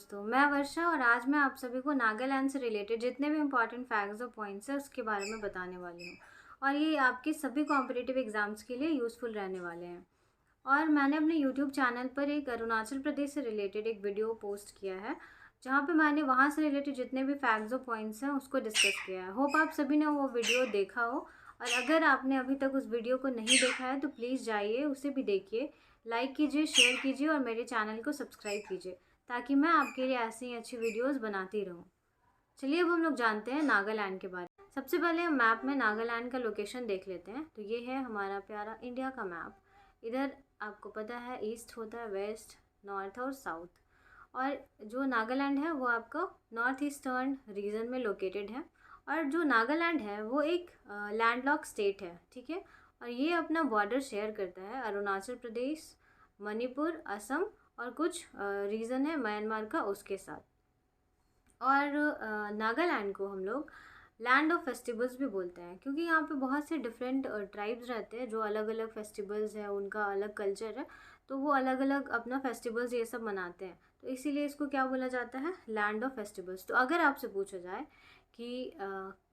दोस्तों, मैं वर्षा और आज मैं आप सभी को नागालैंड से रिलेटेड जितने भी इम्पोर्टेंट फैक्ट्स और पॉइंट्स हैं उसके बारे में बताने वाली हूँ। और ये आपके सभी कॉम्पिटिटिव एग्जाम्स के लिए यूज़फुल रहने वाले हैं। और मैंने अपने यूट्यूब चैनल पर एक अरुणाचल प्रदेश से रिलेटेड एक वीडियो पोस्ट किया है, जहाँ पे मैंने वहाँ से रिलेटेड जितने भी फैक्ट्स और पॉइंट्स हैं उसको डिस्कस किया है। होप आप सभी ने वो वीडियो देखा हो, और अगर आपने अभी तक उस वीडियो को नहीं देखा है तो प्लीज़ जाइए, उसे भी देखिए, लाइक कीजिए, शेयर कीजिए और मेरे चैनल को सब्सक्राइब कीजिए, ताकि मैं आपके लिए ऐसी ही अच्छी वीडियोस बनाती रहूं। चलिए अब हम लोग जानते हैं नागालैंड के बारे में। सबसे पहले हम मैप में नागालैंड का लोकेशन देख लेते हैं। तो ये है हमारा प्यारा इंडिया का मैप। इधर आपको पता है ईस्ट होता है, वेस्ट, नॉर्थ और साउथ। और जो नागालैंड है वो आपका नॉर्थ ईस्टर्न रीजन में लोकेटेड है। और जो नागालैंड है वो एक लैंडलॉक स्टेट है, ठीक है। और ये अपना बॉर्डर शेयर करता है अरुणाचल प्रदेश, मणिपुर, असम और कुछ रीजन है म्यांमार का उसके साथ। और नागालैंड को हम लोग लैंड ऑफ फेस्टिवल्स भी बोलते हैं, क्योंकि यहाँ पे बहुत से डिफरेंट ट्राइब्स रहते हैं जो अलग अलग फेस्टिवल्स हैं, उनका अलग कल्चर है, तो वो अलग अलग अपना फेस्टिवल्स ये सब मनाते हैं। तो इसीलिए इसको क्या बोला जाता है, लैंड ऑफ फेस्टिवल्स। तो अगर आपसे पूछा जाए कि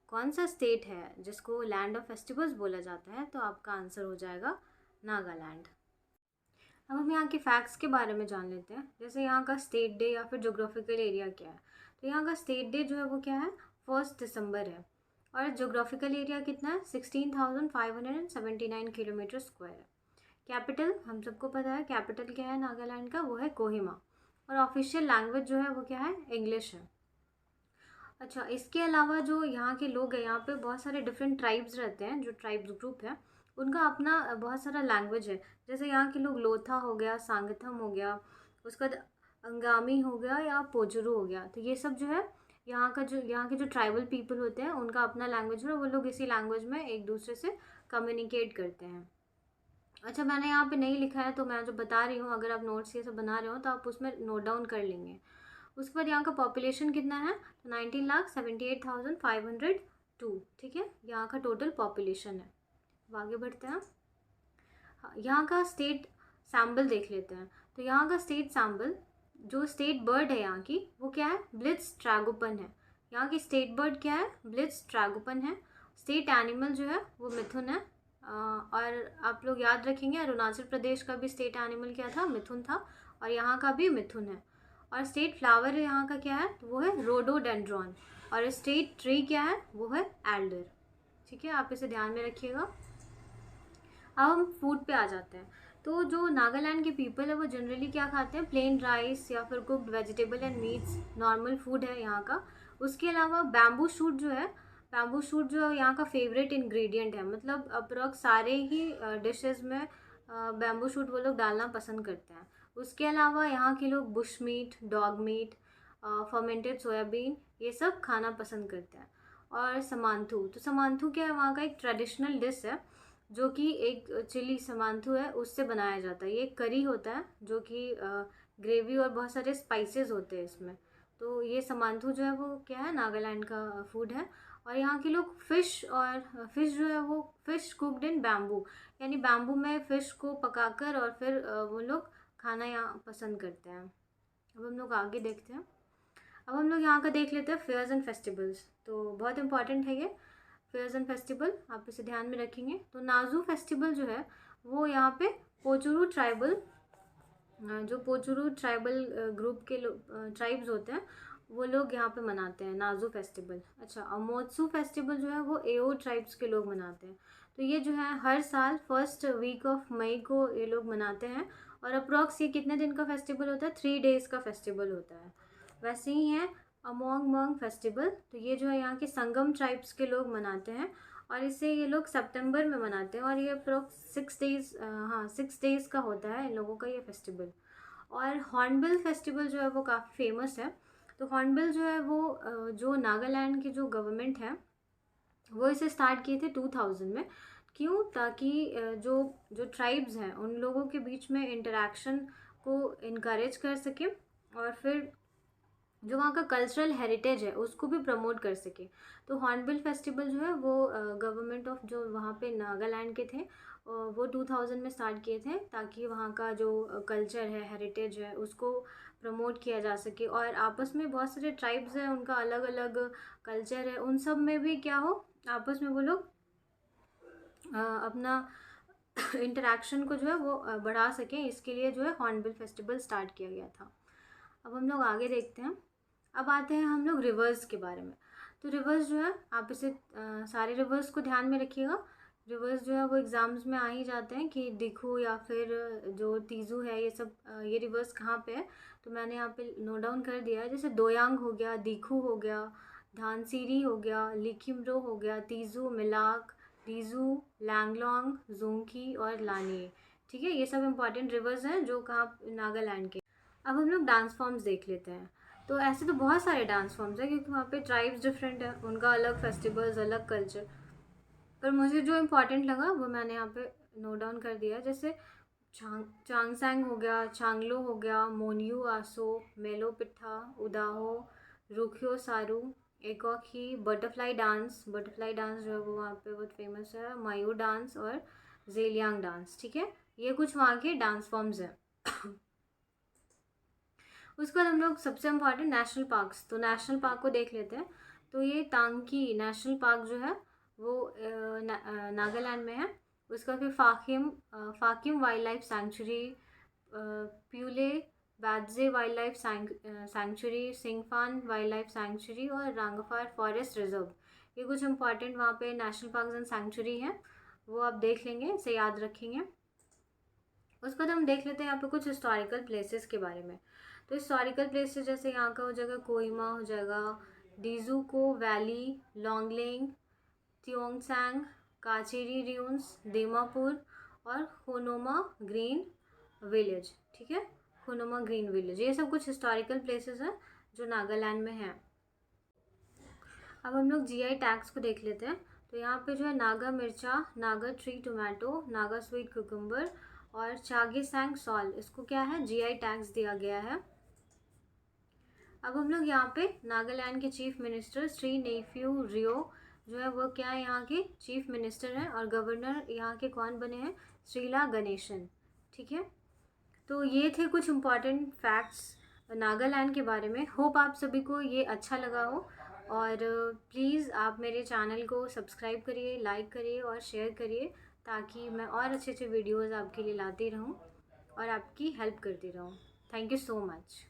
कौन सा स्टेट है जिसको लैंड ऑफ फेस्टिवल्स बोला जाता है, तो आपका आंसर हो जाएगा नागालैंड। अब हम यहाँ के फैक्ट्स के बारे में जान लेते हैं। जैसे यहाँ का स्टेट डे या फिर जोग्राफिकल एरिया क्या है। तो यहाँ का स्टेट डे जो है वो क्या है, 1 दिसंबर है। और जोग्राफिकल एरिया कितना है, 16,579 किलोमीटर स्क्वायर है। कैपिटल हम सबको पता है, कैपिटल क्या है नागालैंड का, वो है कोहिमा। और ऑफिशियल लैंग्वेज जो है वो क्या है, इंग्लिश है। अच्छा, इसके अलावा जो यहाँ के लोग हैं, यहाँ पे बहुत सारे डिफरेंट ट्राइब्स रहते हैं, जो ट्राइब्स ग्रुप है उनका अपना बहुत सारा लैंग्वेज है। जैसे यहाँ के लोग लोथा हो गया, सांगथम हो गया, उसके बाद अंगामी हो गया या पोजुरु हो गया। तो ये सब जो है यहाँ के जो ट्राइबल पीपल होते हैं उनका अपना लैंग्वेज है, वो लोग इसी लैंग्वेज में एक दूसरे से कम्युनिकेट करते हैं। अच्छा, मैंने यहाँ पे नहीं लिखा है तो मैं जो बता रही हूँ, अगर आप नोट्स ये सब बना रहे हो तो आप उसमें नोट डाउन कर लेंगे। उसके बाद यहाँ का पॉपुलेशन कितना है, तो 19,78,502, ठीक है, यहाँ का टोटल पॉपुलेशन है। अब आगे बढ़ते हैं। हाँ, यहाँ का स्टेट सैम्बल देख लेते हैं। तो यहाँ का स्टेट सैम्बल, जो स्टेट बर्ड है यहाँ की, वो क्या है, ब्लिट्स ट्रैगोपन है। यहाँ की स्टेट बर्ड क्या है, ब्लिट्स ट्रैगोपन है। स्टेट एनिमल जो है वो मिथुन है। और आप लोग याद रखेंगे अरुणाचल प्रदेश का भी स्टेट एनिमल क्या था, मिथुन था, और यहाँ का भी मिथुन है। और स्टेट फ्लावर यहाँ का क्या है, तो वो है रोडोडेंड्रॉन। और स्टेट ट्री क्या है, वो है एल्डर। ठीक है, आप इसे ध्यान में रखिएगा। अब हम फूड पे आ जाते हैं। तो जो नागालैंड के पीपल है वो जनरली क्या खाते हैं, प्लेन राइस या फिर cooked vegetable and meets, normal food है यहाँ का। उसके अलावा बैम्बू शूट जो है, बैम्बू शूट जो है यहाँ का फेवरेट इंग्रेडिएंट है। मतलब अप्रॉक्स सारे ही डिशेस में बैम्बू शूट वो लोग डालना पसंद करते हैं। उसके अलावा यहाँ के लोग bush meat, dog meat, fermented soybean, ये सब खाना पसंद करते हैं। और समांथू, तो समांथू क्या है, वहाँ का एक ट्रेडिशनल डिश है, जो कि एक चिली समांथू है उससे बनाया जाता है। ये एक करी होता है जो कि ग्रेवी और बहुत सारे स्पाइसेस होते हैं इसमें। तो ये समांथू जो है वो क्या है, नागालैंड का फूड है। और यहाँ के लोग फ़िश जो है वो फ़िश कुकड इन बैम्बू, यानी बैम्बू में फ़िश को पकाकर और फिर वो लोग खाना यहाँ पसंद करते हैं। अब हम लोग आगे देखते हैं। अब हम लोग यहाँ का देख लेते हैं फेयर्स एंड फेस्टिवल्स। तो बहुत इंपॉर्टेंट है ये फेयर्स एंड फेस्टिवल, आप इसे ध्यान में रखेंगे। तो नाजू फेस्टिवल जो है वो यहाँ पे पोचुरू ट्राइबल, जो पोचुरू ट्राइबल ग्रुप के ट्राइब्स होते हैं वो लोग यहाँ पे मनाते हैं नाजू फेस्टिवल। अच्छा, अमोत्सु फेस्टिवल जो है वो एओ ट्राइब्स के लोग मनाते हैं। तो ये जो है हर साल फर्स्ट वीक ऑफ मई को ये लोग मनाते हैं। और अप्रॉक्स ये कितने दिन का फेस्टिवल होता है, 3 डेज़ का फेस्टिवल होता है। वैसे ही है अमोंग मंग फेस्टिवल, तो ये जो है यहाँ के संगम ट्राइब्स के लोग मनाते हैं। और इसे ये लोग सितंबर में मनाते हैं, और ये अप्रॉक्स 6 डेज़ का होता है इन लोगों का ये फेस्टिवल। और हॉर्नबिल फेस्टिवल जो है वो काफ़ी फेमस है। तो हॉर्नबिल जो है वो जो नागालैंड की जो गवर्नमेंट है वो इसे स्टार्ट किए थे 2000 में। क्यों, ताकि जो जो ट्राइब्स हैं उन लोगों के बीच में इंटरेक्शन को इनकरेज कर सके, और फिर जो वहाँ का कल्चरल हेरिटेज है उसको भी प्रमोट कर सके। तो हॉर्नबिल फेस्टिवल जो है वो गवर्नमेंट ऑफ जो वहाँ पे नागालैंड के थे वो 2000 में स्टार्ट किए थे, ताकि वहाँ का जो कल्चर है, हेरिटेज है, उसको प्रमोट किया जा सके। और आपस में बहुत सारे ट्राइब्स हैं, उनका अलग अलग कल्चर है, उन सब में भी क्या हो, आपस में वो लोग अपना इंटरेक्शन को जो है वो बढ़ा सकें, इसके लिए जो है हॉर्नबिल फेस्टिवल स्टार्ट किया गया था। अब हम लोग आगे देखते हैं। अब आते हैं हम लोग रिवर्स के बारे में। तो रिवर्स जो है, आप इसे सारे रिवर्स को ध्यान में रखिएगा। रिवर्स जो है वो एग्ज़ाम्स में आ ही जाते हैं कि दिखू या फिर जो तीजू है, ये सब ये रिवर्स कहाँ पे है, तो मैंने यहाँ पे नोट डाउन कर दिया है। जैसे दोयांग हो गया, दिखू हो गया, धानसिरी हो गया, लिखिमरो हो गया, तीजू, मिलाक, रीजू, लैंगलोंग, जोंकी और लानी। ठीक है, ये सब इंपॉर्टेंट रिवर्स हैं जो कहाँ, नागालैंड के। अब हम लोग डांस फॉर्म्स देख लेते हैं। तो ऐसे तो बहुत सारे डांस फॉर्म्स हैं, क्योंकि वहाँ पे ट्राइब्स डिफरेंट है, उनका अलग फेस्टिवल्स, अलग कल्चर। पर मुझे जो इम्पोर्टेंट लगा वो मैंने यहाँ पे नोट डाउन कर दिया। जैसे चांगसैंग हो गया, चांगलो हो गया, मोनियू आसो, मेलो पिट्ठा, उदाहो, रुखियो सारू, एकॉकी, बटरफ्लाई डांस। बटरफ्लाई डांस जो है वो वहाँ पे बहुत फेमस है, मयूर डांस और जेलियांग डांस। ठीक है, ये कुछ वहाँ के डांस फॉर्म्स हैं। उसके बाद हम लोग सबसे इम्पॉर्टेंट नेशनल पार्क्स, तो नेशनल पार्क को देख लेते हैं। तो ये टांकी नेशनल पार्क जो है वो नागालैंड में है। उसका फिर Fakim wild life sanctuary, Puliebadze wild life sanctuary, Singphan wild life sanctuary और रांगफार फॉरेस्ट रिजर्व। ये कुछ इंपॉर्टेंट वहाँ पे नेशनल पार्क एंड सैंक्चुरी हैं, वो आप देख लेंगे, इसे याद रखेंगे। उसके बाद हम देख लेते हैं यहाँ पे कुछ हिस्टोरिकल प्लेसेस के बारे में। तो हिस्टोरिकल प्लेसेस जैसे यहाँ का हो जाएगा कोहिमा, हो जाएगा डिजुको वैली, लॉन्गलेंग, त्योंगसैंग, काचेरी ड्यून्स, दीमापुर और खोनोमा ग्रीन विलेज। ठीक है, खोनोमा ग्रीन विलेज, ये सब कुछ हिस्टोरिकल प्लेसेस हैं जो नागालैंड में हैं। अब हम लोग जीआई टैग्स को देख लेते हैं। तो यहाँ पे जो है नागा मिर्चा, Naga tree tomato, Naga sweet cucumber और चागेसैंग सॉल, इसको क्या है, जीआई टैग्स दिया गया है। अब हम लोग यहाँ पे नागालैंड के चीफ मिनिस्टर श्री नेफ्यू रियो जो है वो क्या है, यहाँ के चीफ मिनिस्टर हैं, और गवर्नर यहाँ के कौन बने हैं, श्रीला गणेशन। ठीक है, तो ये थे कुछ इम्पॉर्टेंट फैक्ट्स नागालैंड के बारे में। होप आप सभी को ये अच्छा लगा हो, और प्लीज़ आप मेरे चैनल को सब्सक्राइब करिए, लाइक करिए और शेयर करिए, ताकि मैं और अच्छे अच्छे वीडियोज़ आपके लिए लाती रहूँ और आपकी हेल्प करती रहूँ। Thank you so much.